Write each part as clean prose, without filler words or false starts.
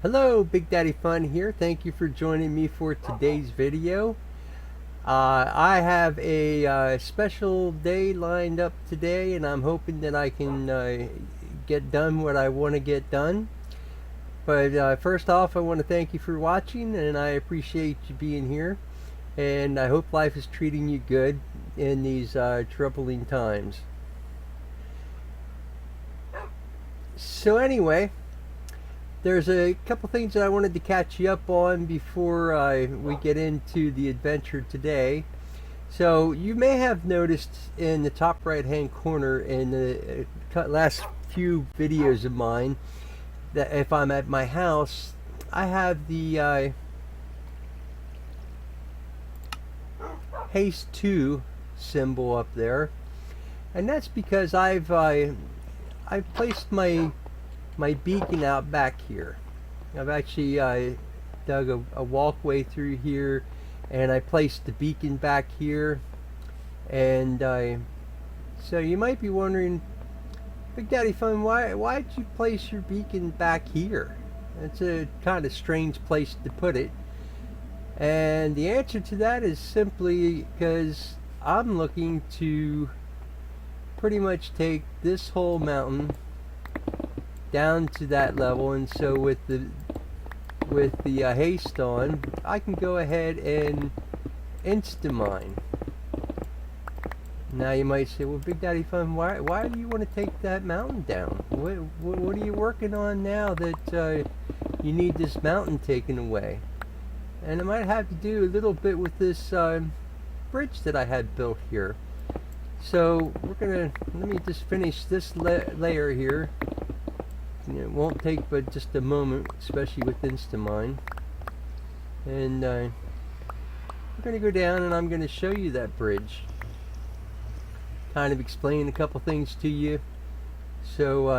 Hello, Big Daddy Fun here. Thank you for joining me for today's video. I have a special day lined up today, and I'm hoping that I can get done what I want to get done. But first off, I want to thank you for watching, and I appreciate you being here. And I hope life is treating you good in these troubling times. So anyway, there's a couple things that I wanted to catch you up on before we get into the adventure today. So you may have noticed in the top right hand corner in the last few videos of mine that if I'm at my house, I have the Haste 2 symbol up there, and that's because I've placed my beacon out back here. I've actually dug a walkway through here, and I placed the beacon back here. And so you might be wondering, Big Daddy Fun, why did you place your beacon back here? It's a kind of strange place to put it. And the answer to that is simply because I'm looking to pretty much take this whole mountain down to that level, and so with the haste on, I can go ahead and insta-mine. Now you might say, well, Big Daddy Fun, why do you want to take that mountain down? What are you working on now that you need this mountain taken away? And it might have to do a little bit with this bridge that I had built here. So let me just finish this layer here. It won't take but just a moment, especially with Instamine. And I'm going to go down and I'm going to show you that bridge. Kind of explain a couple things to you. So,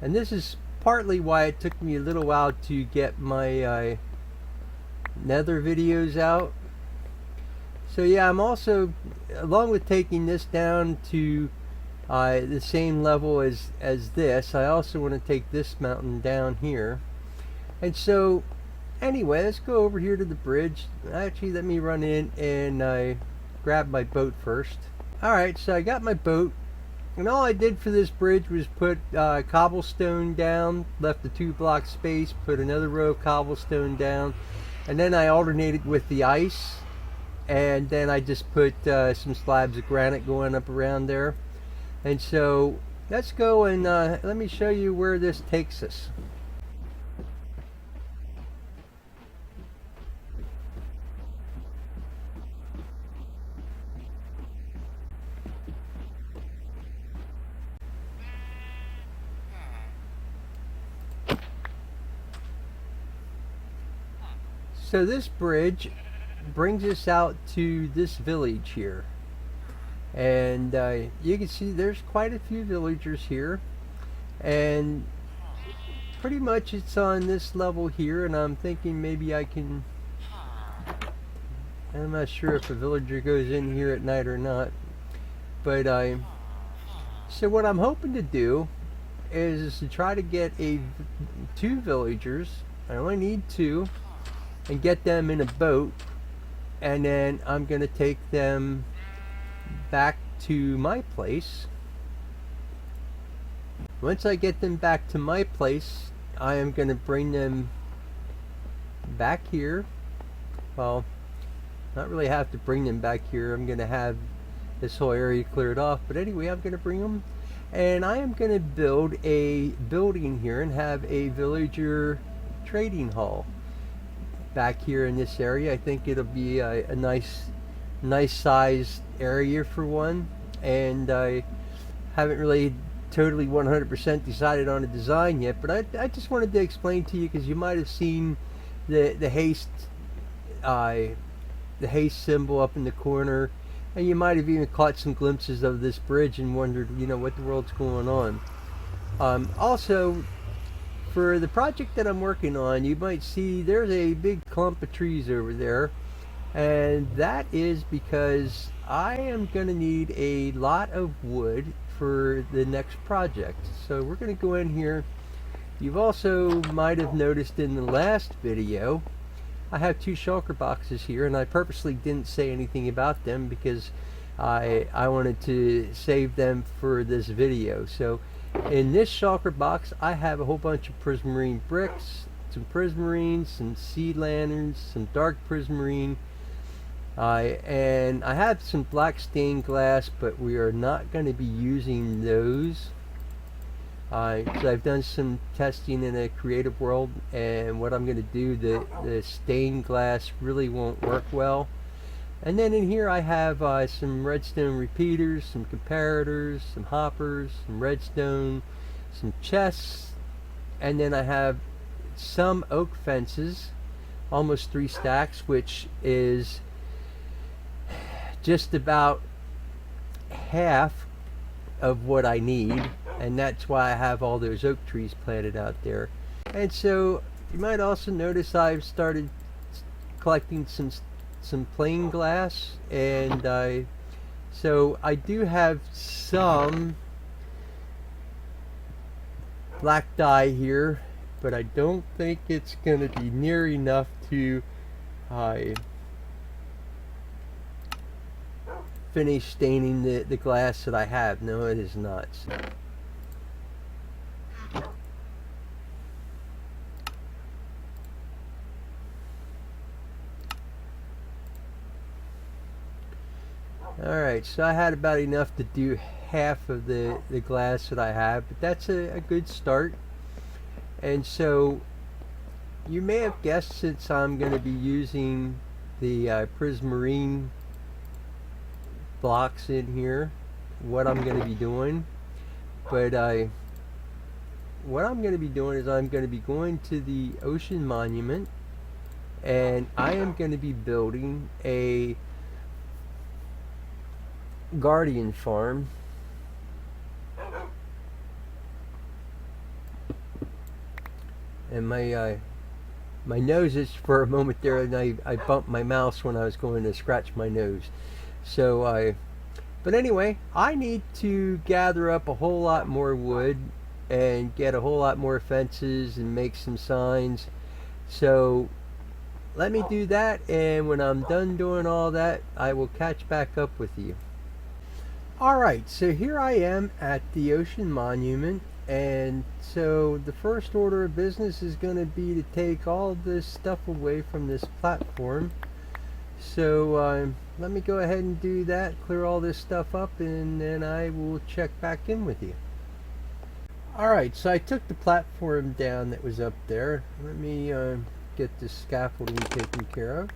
and this is partly why it took me a little while to get my nether videos out. So yeah, I'm also, along with taking this down to the same level as this, I also want to take this mountain down here. And so anyway, let's go over here to the bridge. Actually, let me run in and grab my boat first. Alright, so I got my boat, and all I did for this bridge was put cobblestone down, left the 2-block space, put another row of cobblestone down, and then I alternated with the ice, and then I just put some slabs of granite going up around there. And so let's go and let me show you where this takes us. So this bridge brings us out to this village here. And you can see there's quite a few villagers here, and pretty much it's on this level here, and I'm thinking maybe I'm not sure if a villager goes in here at night or not, but so what I'm hoping to do is to try to get 2 villagers. I only need 2, and get them in a boat, and then I'm gonna take them back to my place. Once I get them back to my place, I am going to bring them back here. Well, not really have to bring them back here. I'm going to have this whole area cleared off, but anyway, I'm going to bring them, and I am going to build a building here and have a villager trading hall back here in this area. I think it'll be a nice sized area for one, and I haven't really totally 100% decided on a design yet, but I just wanted to explain to you, because you might have seen the haste symbol up in the corner, and you might have even caught some glimpses of this bridge and wondered, what the world's going on. Also, for the project that I'm working on, you might see there's a big clump of trees over there. And that is because I am going to need a lot of wood for the next project. So we're going to go in here You've also might have noticed in the last video, I have two shulker boxes here, and I purposely didn't say anything about them because I wanted to save them for this video. So in this shulker box, I have a whole bunch of prismarine bricks, some prismarine, some sea lanterns, some dark prismarine, and I have some black stained glass, but we are not going to be using those. So I've done some testing in a creative world, and what I'm going to do, the stained glass really won't work well. And then in here I have some redstone repeaters, some comparators, some hoppers, some redstone, some chests, and then I have some oak fences, almost 3 stacks, which is just about half of what I need, and that's why I have all those oak trees planted out there. And so you might also notice I've started collecting some plain glass, and so I do have some black dye here, but I don't think it's going to be near enough to finish staining the glass that I have. No, it is not. Alright, so I had about enough to do half of the glass that I have, but that's a good start. And so you may have guessed, since I'm going to be using the prismarine blocks in here, what I'm going to be doing. But what I'm going to be doing is I'm going to be going to the ocean monument, and I am going to be building a guardian farm. And my nose itched for a moment there, and I bumped my mouse when I was going to scratch my nose. So but anyway, I need to gather up a whole lot more wood and get a whole lot more fences and make some signs. So let me do that, and when I'm done doing all that, I will catch back up with you. Alright, so here I am at the ocean monument, and so the first order of business is going to be to take all this stuff away from this platform. So let me go ahead and do that, clear all this stuff up, and then I will check back in with you. Alright, so I took the platform down that was up there. Let me get this scaffolding taken care of.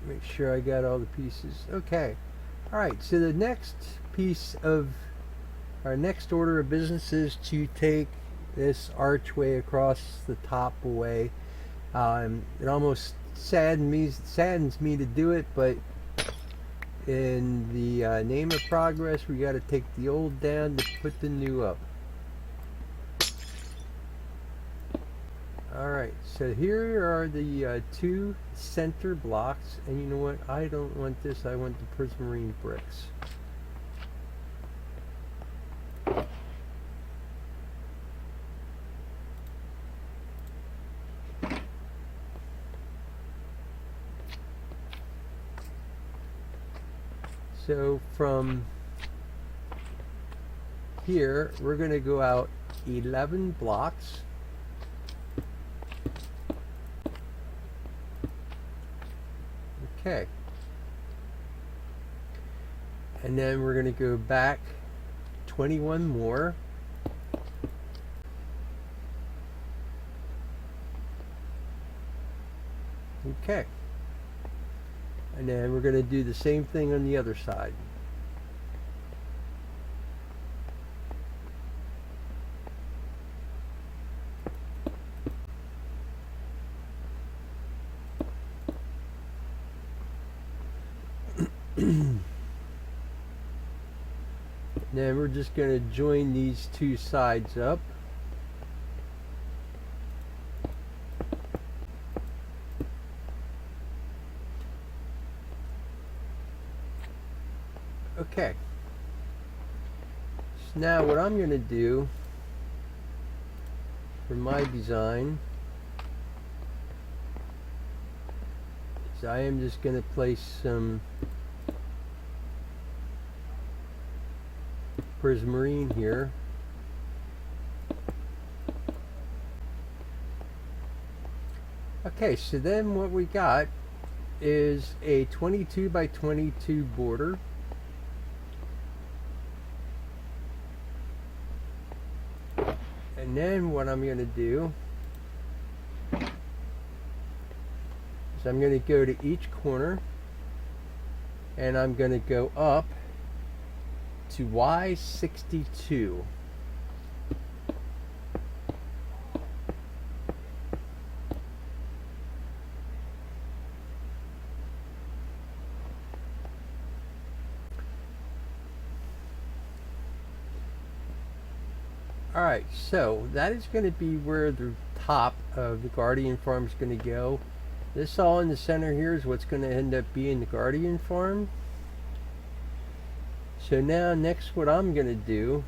Make sure I got all the pieces. Okay. Alright, so the next piece of our next order of business is to take this archway across the top away. It almost saddens me to do it, but in the name of progress, we got to take the old down to put the new up. Alright, so here are the 2 center blocks, and you know what, I don't want this, I want the prismarine bricks. So from here, we're going to go out 11 blocks. Okay. And then we're going to go back 21 more. Okay. And then we're going to do the same thing on the other side. Then we're just going to join these 2 sides up. Okay. So now what I'm going to do for my design is I am just going to place some prismarine here. Okay, so then what we got is a 22 by 22 border. And then what I'm going to do is I'm going to go to each corner and I'm going to go up to Y62. Alright, so that is going to be where the top of the Guardian Farm is going to go. This all in the center here is what's going to end up being the Guardian Farm. So now next what I'm going to do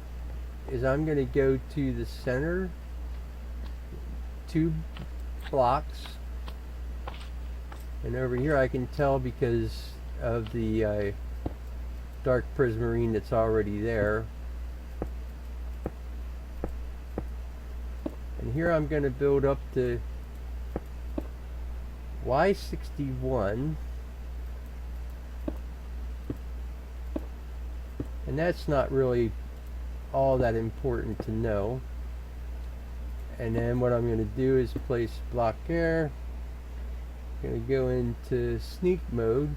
is I'm going to go to the center 2 blocks. And over here I can tell because of the dark prismarine that's already there. And here I'm going to build up to Y61, and that's not really all that important to know. And then what I'm going to do is place block air. I'm going to go into sneak mode,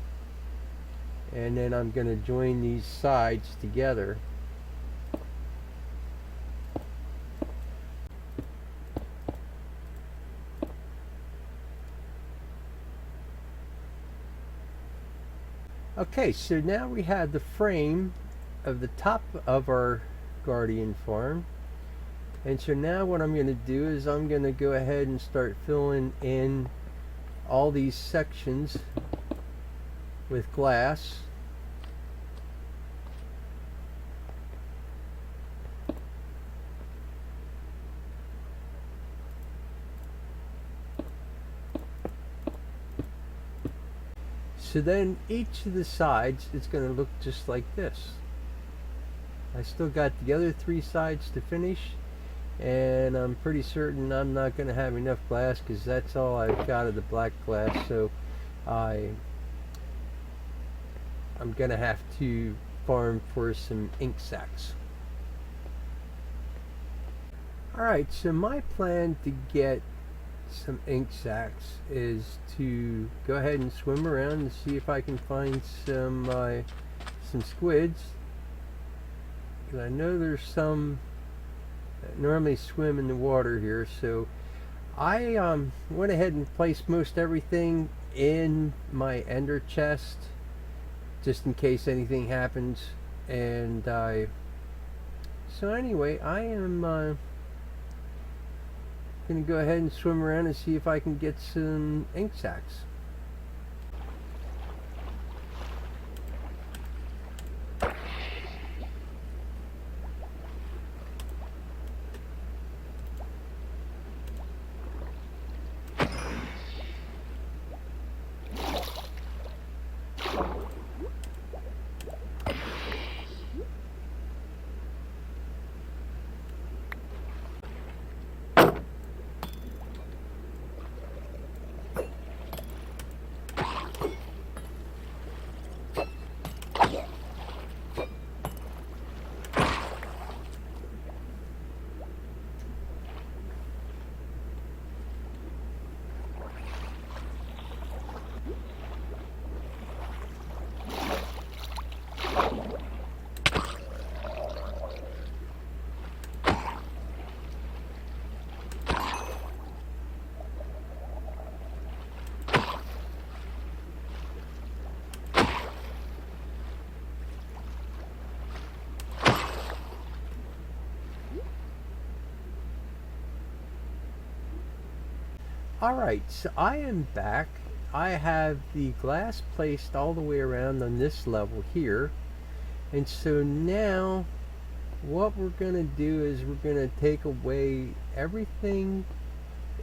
and then I'm going to join these sides together. Okay, so now we have the frame of the top of our Guardian Farm. And so now what I'm going to do is I'm going to go ahead and start filling in all these sections with glass. So then each of the sides is going to look just like this. I still got the other 3 sides to finish, and I'm pretty certain I'm not going to have enough glass because that's all I've got of the black glass. So I'm going to have to farm for some ink sacs. Alright, so my plan to get some ink sacs is to go ahead and swim around and see if I can find some squids. And I know there's some that normally swim in the water here, so I went ahead and placed most everything in my ender chest just in case anything happens. And so anyway, I am going to go ahead and swim around and see if I can get some ink sacs. Alright, so I am back. I have the glass placed all the way around on this level here. And so now what we're going to do is we're going to take away everything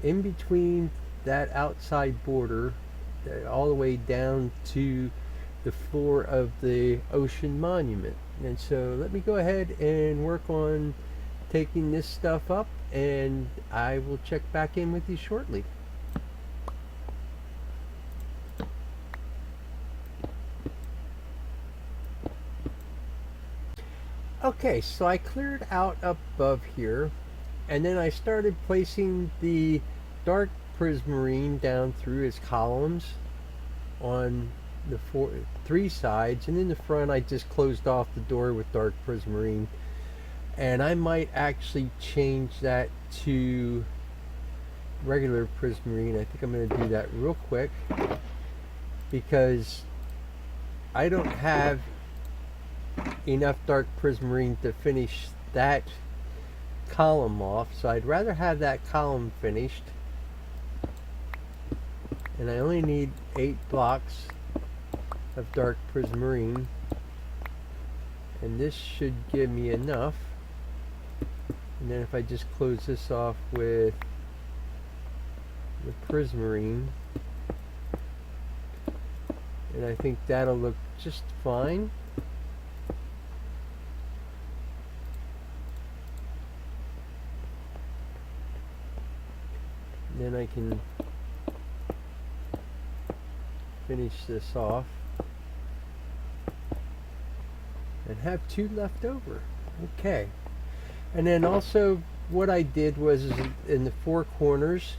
in between that outside border all the way down to the floor of the ocean monument. And so let me go ahead and work on taking this stuff up, and I will check back in with you shortly. Okay, so I cleared out up above here, and then I started placing the dark prismarine down through its columns on the three sides, and in the front I just closed off the door with dark prismarine. And I might actually change that to regular prismarine. I think I'm going to do that real quick because I don't have enough dark prismarine to finish that column off, so I'd rather have that column finished. And I only need 8 blocks of dark prismarine, and this should give me enough. And then if I just close this off with the prismarine, and I think that'll look just fine. And then I can finish this off and have 2 left over. Okay. And then also what I did was in the 4 corners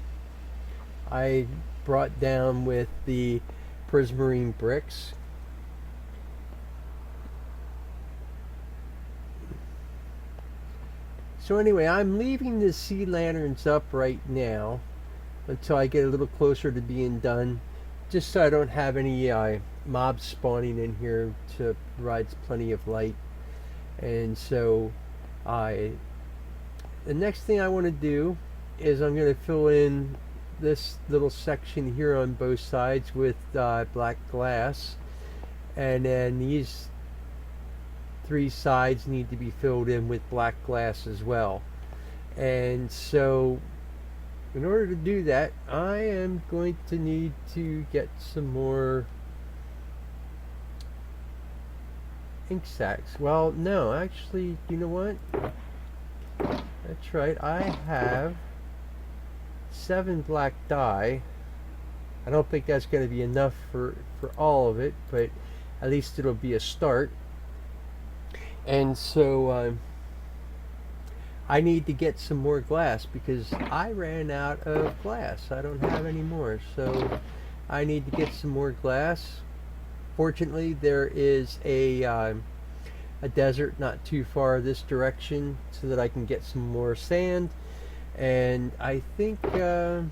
I brought down with the prismarine bricks. So anyway, I'm leaving the sea lanterns up right now until I get a little closer to being done, just so I don't have any mobs spawning in here to provide plenty of light. And so the next thing I want to do is I'm going to fill in this little section here on both sides with black glass, and then these 3 sides need to be filled in with black glass as well. And so in order to do that, I am going to need to get some more ink sacs. Well, no, actually, you know what? That's right, I have 7 black dye. I don't think that's going to be enough for all of it, but at least it'll be a start. And so I need to get some more glass because I ran out of glass. I don't have any more, so I need to get some more glass. Fortunately, there is a desert not too far this direction so that I can get some more sand. And I think I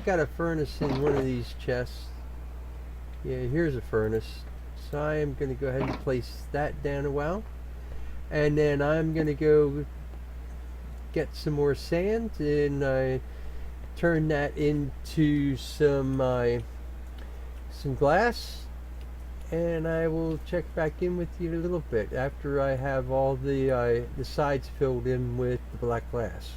got a furnace in one of these chests. Yeah, here's a furnace. So I am going to go ahead and place that down a while. And then I'm going to go get some more sand and turn that into some glass. And I will check back in with you in a little bit after I have all the sides filled in with the black glass.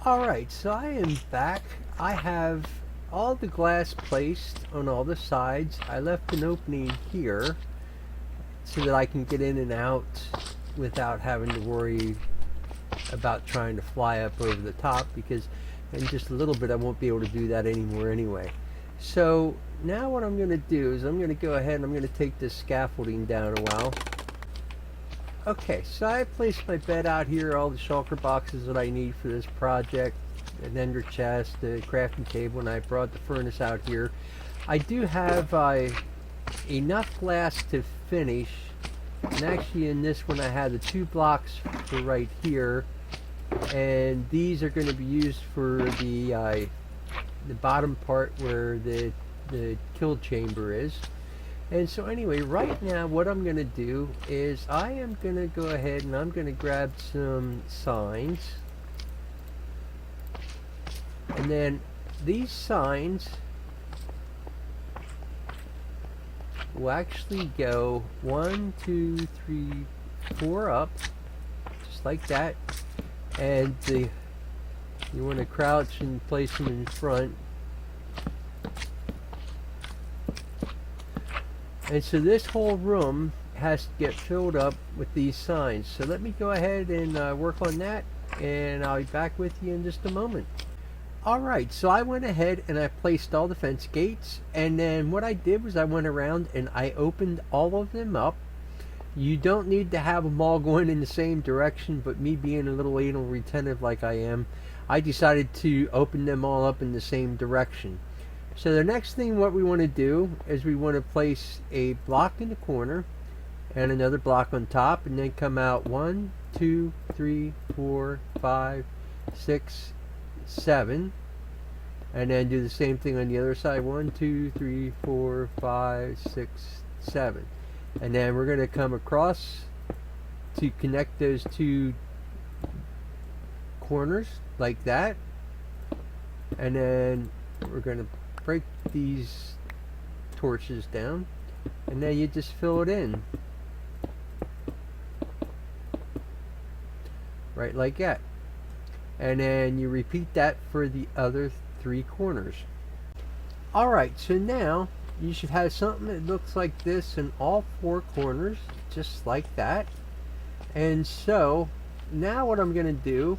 Alright, so I am back. I have all the glass placed on all the sides. I left an opening here so that I can get in and out without having to worry about trying to fly up over the top, because in just a little bit I won't be able to do that anymore anyway. So now what I'm going to do is I'm going to go ahead and I'm going to take this scaffolding down a while. Okay, so I placed my bed out here, all the shulker boxes that I need for this project, an ender chest, a crafting table, and I brought the furnace out here. I do have enough glass to finish, and actually in this one I had the 2 blocks for right here, and these are going to be used for the bottom part where the kill chamber is. And so anyway, right now what I'm going to do is I am going to go ahead and I'm going to grab some signs, and then these signs will actually go 1, 2, 3, 4 up, just like that. And you want to crouch and place them in front. And so this whole room has to get filled up with these signs. So let me go ahead and work on that, and I'll be back with you in just a moment. Alright, so I went ahead and I placed all the fence gates, and then what I did was I went around and I opened all of them up. You don't need to have them all going in the same direction, but me being a little anal retentive like I am, I decided to open them all up in the same direction. So the next thing what we want to do is we want to place a block in the corner and another block on top, and then come out 1, 2, 3, 4, 5, 6, 7, and then do the same thing on the other side. 1, 2, 3, 4, 5, 6, 7, and then we're going to come across to connect those two corners like that, and then we're going to break these torches down, and then you just fill it in right like that. And then you repeat that for the other 3 corners. Alright, so now you should have something that looks like this in all 4 corners, just like that. And so now what I'm going to do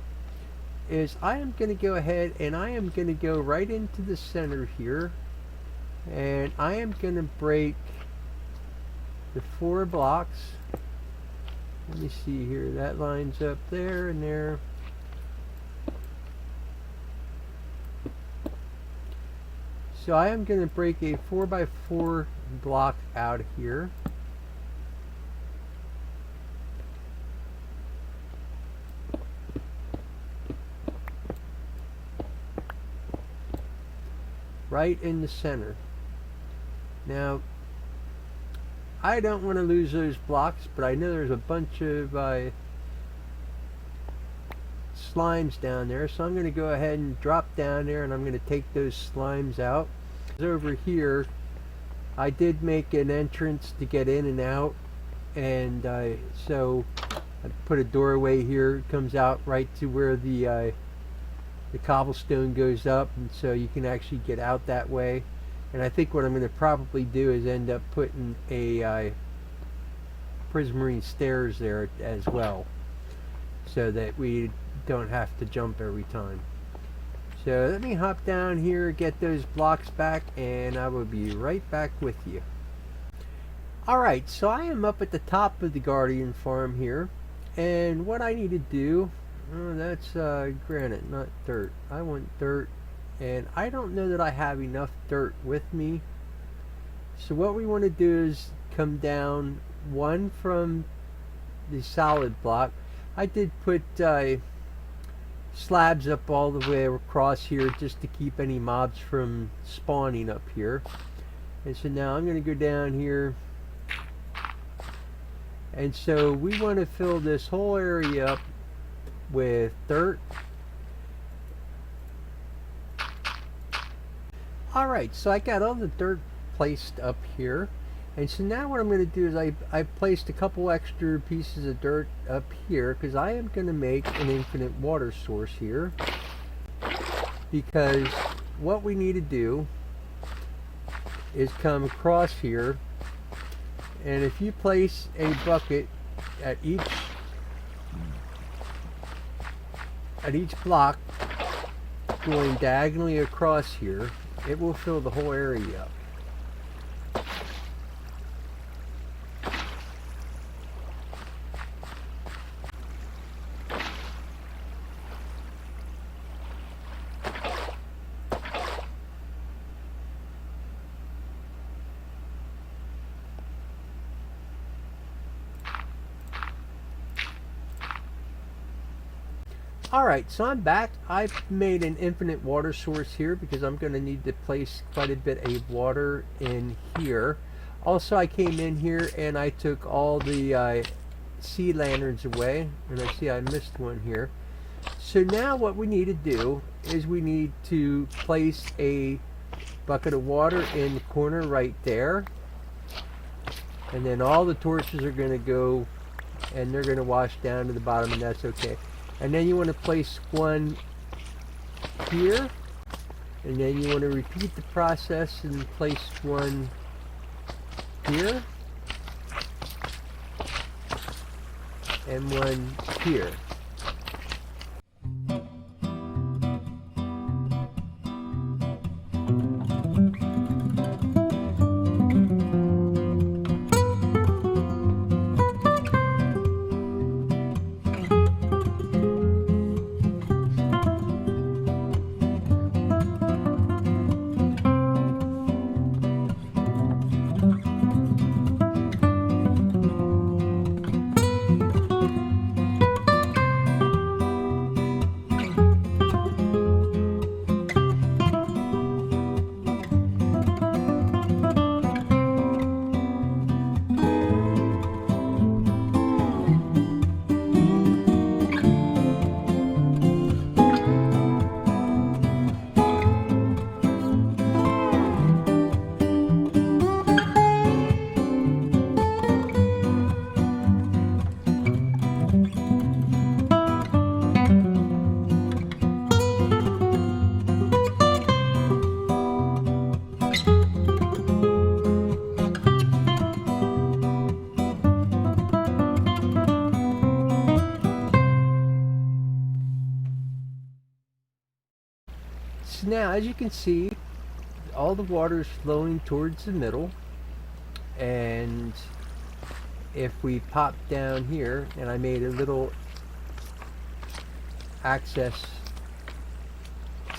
is I am going to go ahead and I am going to go right into the center here, and I am going to break the 4 blocks. Let me see here, that lines up there and there. So I am going to break a 4x4 block out here. Right in the center. Now, I don't want to lose those blocks, but I know there's a bunch of slimes down there, so I'm going to go ahead and drop down there, and I'm going to take those slimes out. Over here I did make an entrance to get in and out, and so I put a doorway here. It comes out right to where the cobblestone goes up, and so you can actually get out that way. And I think what I'm going to probably do is end up putting a prismarine stairs there as well, so that we don't have to jump every time. So let me hop down here, get those blocks back, and I will be right back with you. Alright, so I am up at the top of the Guardian farm here, and what I need to do, that's granite, not dirt. I want dirt, and I don't know that I have enough dirt with me. So what we want to do is come down 1 from the solid block. I did put slabs up all the way across here just to keep any mobs from spawning up here. And so now I'm going to go down here, and so we want to fill this whole area up with dirt. Alright, so I got all the dirt placed up here, and so now what I'm going to do is I placed a couple extra pieces of dirt up here, because I am going to make an infinite water source here, because what we need to do is come across here, and if you place a bucket at each block going diagonally across here, it will fill the whole area up. Alright, so I'm back. I've made an infinite water source here because I'm going to need to place quite a bit of water in here. Also, I came in here and I took all the sea lanterns away, and I see I missed one here. So now what we need to do is we need to place a bucket of water in the corner right there. And then all the torches are going to go, and they're going to wash down to the bottom, and that's okay. And then you want to place one here, and then you want to repeat the process and place one here, and one here. So now, as you can see, all the water is flowing towards the middle, and if we pop down here, and I made a little access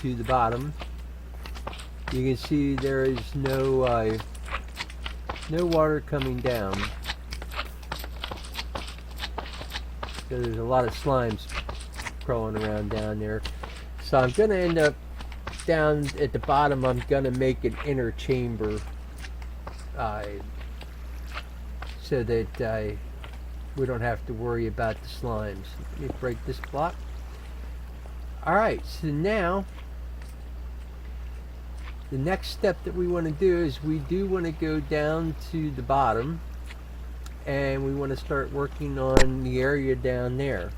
to the bottom, you can see there is no water coming down. So there's a lot of slimes crawling around down there. So I'm going to end up down at the bottom. I'm going to make an inner chamber so that we don't have to worry about the slimes. Let me break this block. Alright, so now the next step that we want to do is we do want to go down to the bottom, and we want to start working on the area down there.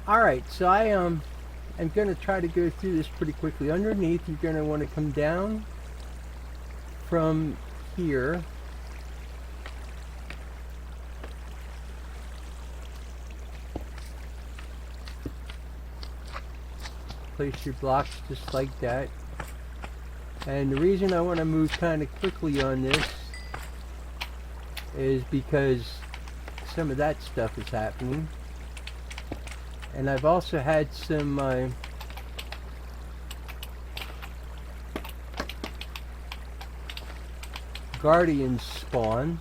Alright, so I'm going to try to go through this pretty quickly. Underneath, you're going to want to come down from here. Place your blocks just like that. And the reason I want to move kind of quickly on this is because some of that stuff is happening. And I've also had some guardians spawn.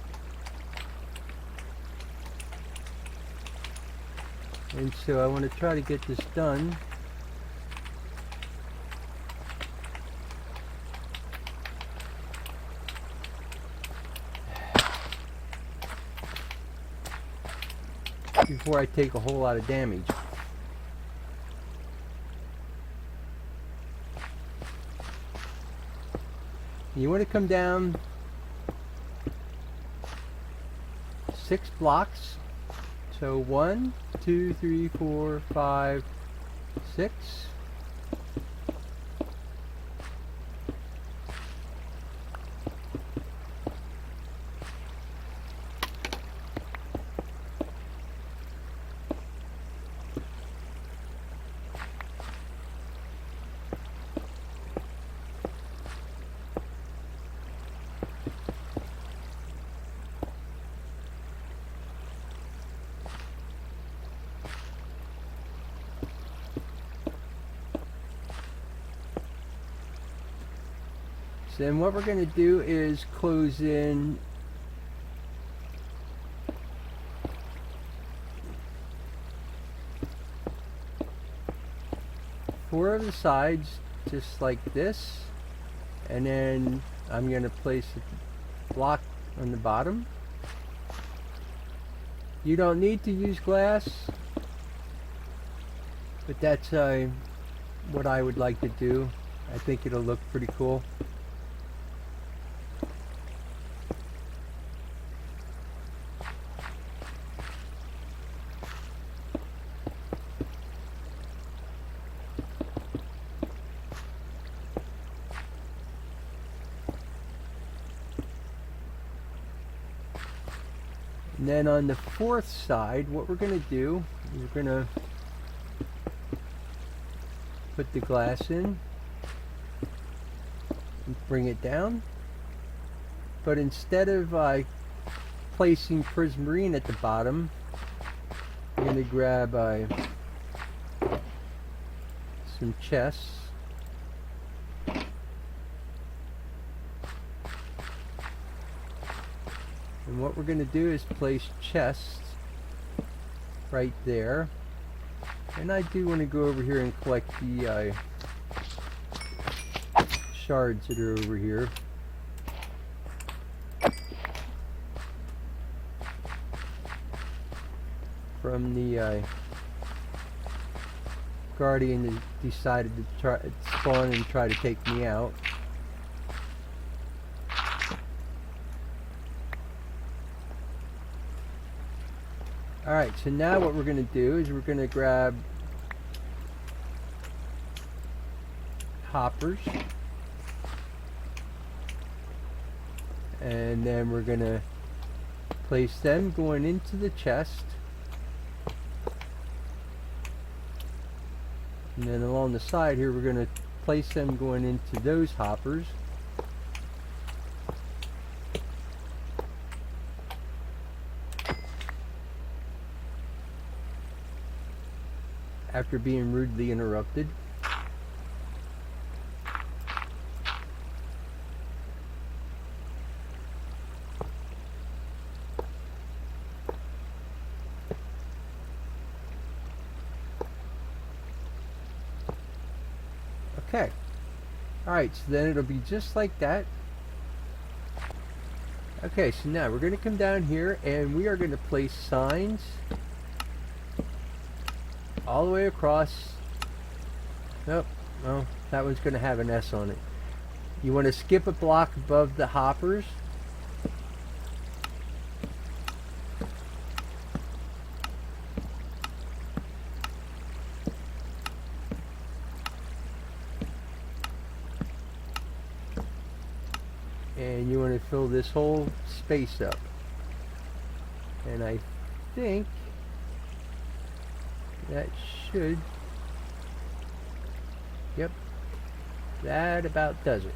And so I want to try to get this done. Before I take a whole lot of damage. You want to come down 6 blocks. So 1, 2, 3, 4, 5, 6. Then what we're going to do is close in four of the sides just like this, and then I'm going to place a block on the bottom. You don't need to use glass, but that's what I would like to do. I think it'll look pretty cool. And then on the fourth side, what we're going to do is we're going to put the glass in and bring it down. But instead of placing prismarine at the bottom, I'm going to grab some chests. And what we're going to do is place chests right there. And I do want to go over here and collect the shards that are over here. From the Guardian that decided to spawn and try to take me out. Alright, so now what we're going to do is we're going to grab hoppers, and then we're going to place them going into the chest, and then along the side here we're going to place them going into those hoppers. After being rudely interrupted. Okay. Alright, so then it'll be just like that. Okay, so now we're going to come down here and we are going to place signs all the way across. Nope, well, that one's going to have an S on it. You want to skip a block above the hoppers. And you want to fill this whole space up. And I think that should, yep, that about does it.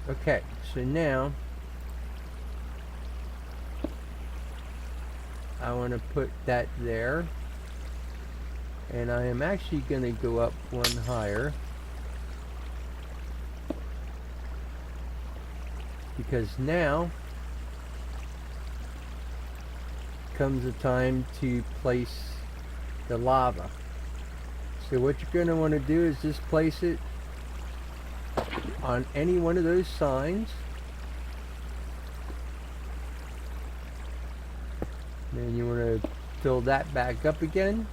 Okay, so now I want to put that there, and I am actually going to go up one higher because now comes the time to place the lava. So what you're going to want to do is just place it on any one of those signs. Then you want to fill that back up again.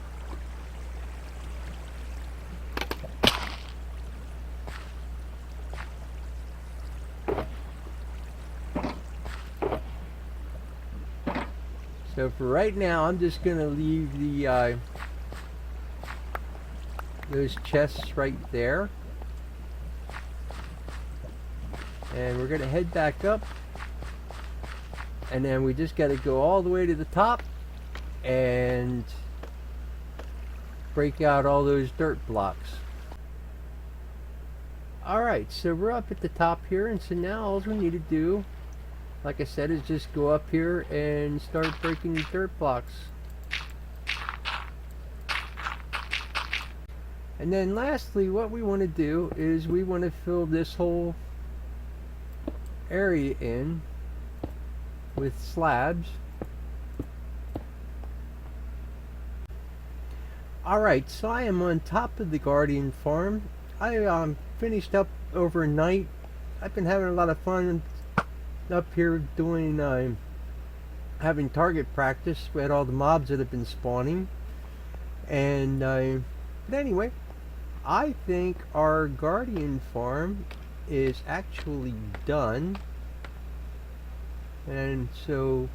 So for right now, I'm just going to leave the those chests right there. And we're going to head back up. And then we just got to go all the way to the top and break out all those dirt blocks. Alright, so we're up at the top here, and so now all we need to do, like I said, is just go up here and start breaking the dirt blocks. And then lastly, what we want to do is we want to fill this whole area in with slabs. Alright, so I am on top of the Guardian farm. I finished up overnight. I've been having a lot of fun up here doing having target practice with all the mobs that have been spawning. And but anyway, I think our Guardian farm is actually done, and so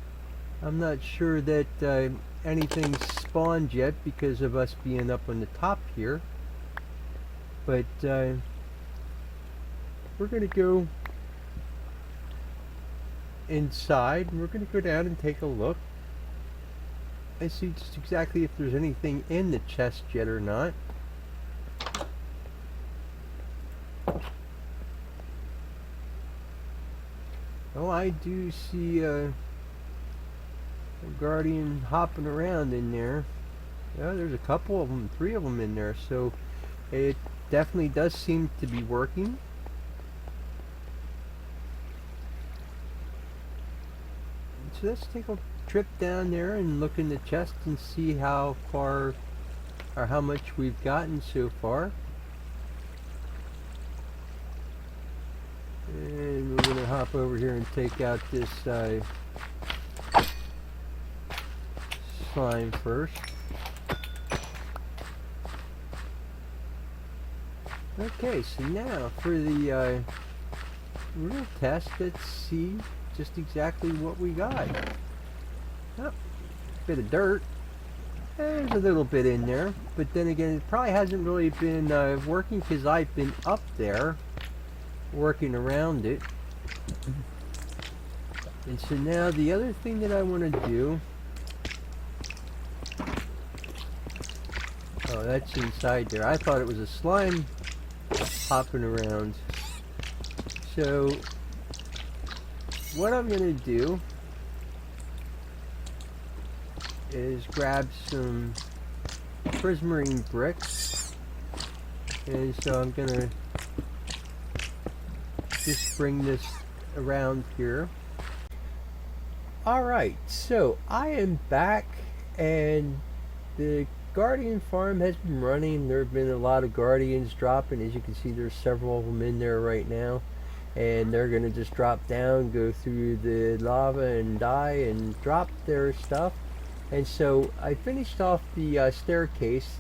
I'm not sure that anything's spawned yet because of us being up on the top here, but we're gonna go inside and we're gonna go down and take a look. I see just exactly if there's anything in the chest yet or not. Oh, I do see a guardian hopping around in there. Yeah, there's a couple of them, 3 of them in there, so it definitely does seem to be working. So let's take a trip down there and look in the chest and see how far or how much we've gotten so far. And we're going to hop over here and take out this slime first. Okay, so now for the real test, let's see just exactly what we got. Oh, bit of dirt. There's a little bit in there, but then again, it probably hasn't really been working because I've been up there working around it. And so now the other thing that I want to do, oh, that's inside there. I thought it was a slime hopping around. So what I'm going to do is grab some prismarine bricks, and so I'm going to just bring this around here. Alright, so I am back, and the Guardian farm has been running. There have been a lot of Guardians dropping. As you can see, there's several of them in there right now, and they're going to just drop down, go through the lava and die and drop their stuff. And so I finished off the staircase.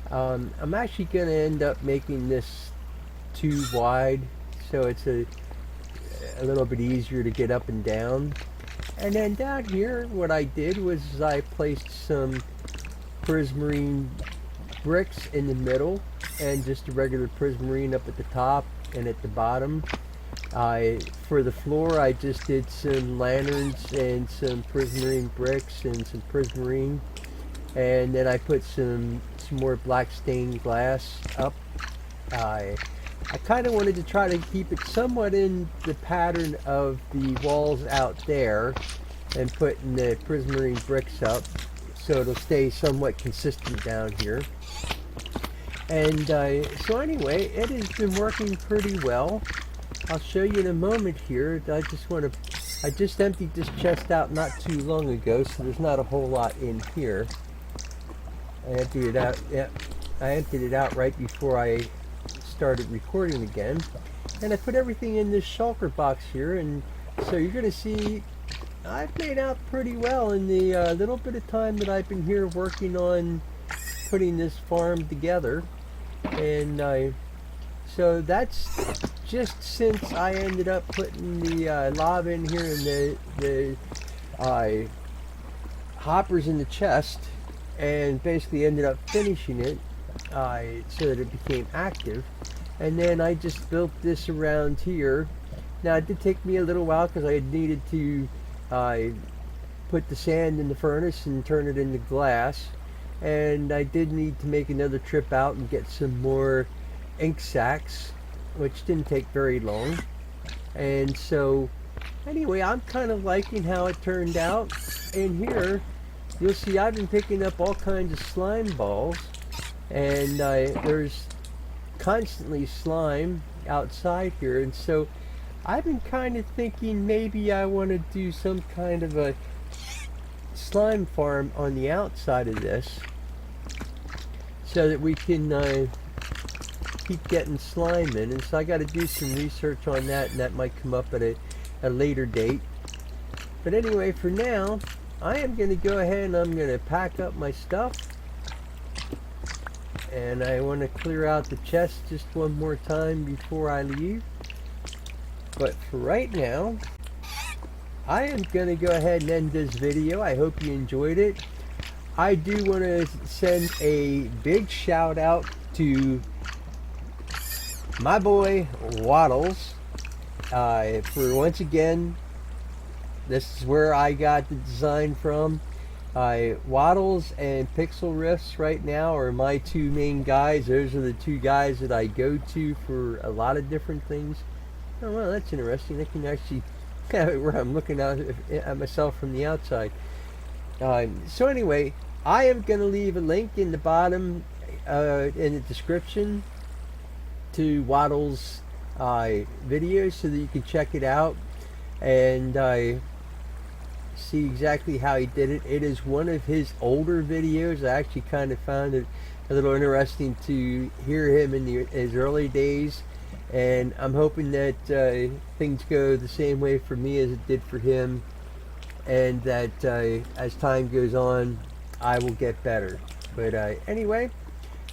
I'm actually going to end up making this too wide, so it's a little bit easier to get up and down. And then down here, what I did was I placed some prismarine bricks in the middle, and just a regular prismarine up at the top and at the bottom. For the floor, I just did some lanterns and some prismarine bricks and some prismarine, and then I put some more black stained glass up. I kind of wanted to try to keep it somewhat in the pattern of the walls out there, and putting the prismarine bricks up so it'll stay somewhat consistent down here. And so anyway, it has been working pretty well. I'll show you in a moment here. I just emptied this chest out not too long ago, so there's not a whole lot in here. I emptied it out. Yeah, I emptied it out right before I started recording again, and I put everything in this shulker box here, and so you're going to see I've made out pretty well in the little bit of time that I've been here working on putting this farm together. And so that's just since I ended up putting the lava in here and the hoppers in the chest, and basically ended up finishing it so that it became active. And then I just built this around here. Now it did take me a little while because I needed to put the sand in the furnace and turn it into glass, and I did need to make another trip out and get some more ink sacks, which didn't take very long. And so anyway, I'm kind of liking how it turned out. And here you'll see I've been picking up all kinds of slime balls, and there's constantly slime outside here. And so I've been kind of thinking maybe I want to do some kind of a slime farm on the outside of this, so that we can keep getting slime in. And so I got to do some research on that, and that might come up at a later date. But anyway, for now, I am going to go ahead and I'm going to pack up my stuff, and I want to clear out the chest just one more time before I leave. But for right now, I am going to go ahead and end this video. I hope you enjoyed it. I do want to send a big shout out to my boy Wattles for once again, this is where I got the design from. Wattles and Pixel Riffs right now are my two main guys. Those are the two guys that I go to for a lot of different things. Oh, well, that's interesting. I can actually have it where I'm looking out at myself from the outside. So anyway, I am going to leave a link in the bottom, in the description, to Wattles' videos so that you can check it out and see exactly how he did it. It is one of his older videos. I actually kind of found it a little interesting to hear him in his early days, and I'm hoping that things go the same way for me as it did for him, and that as time goes on I will get better. But anyway,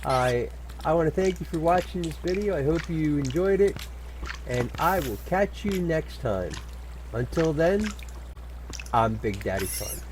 I want to thank you for watching this video. I hope you enjoyed it, and I will catch you next time. Until then, I'm Big Daddy Fun.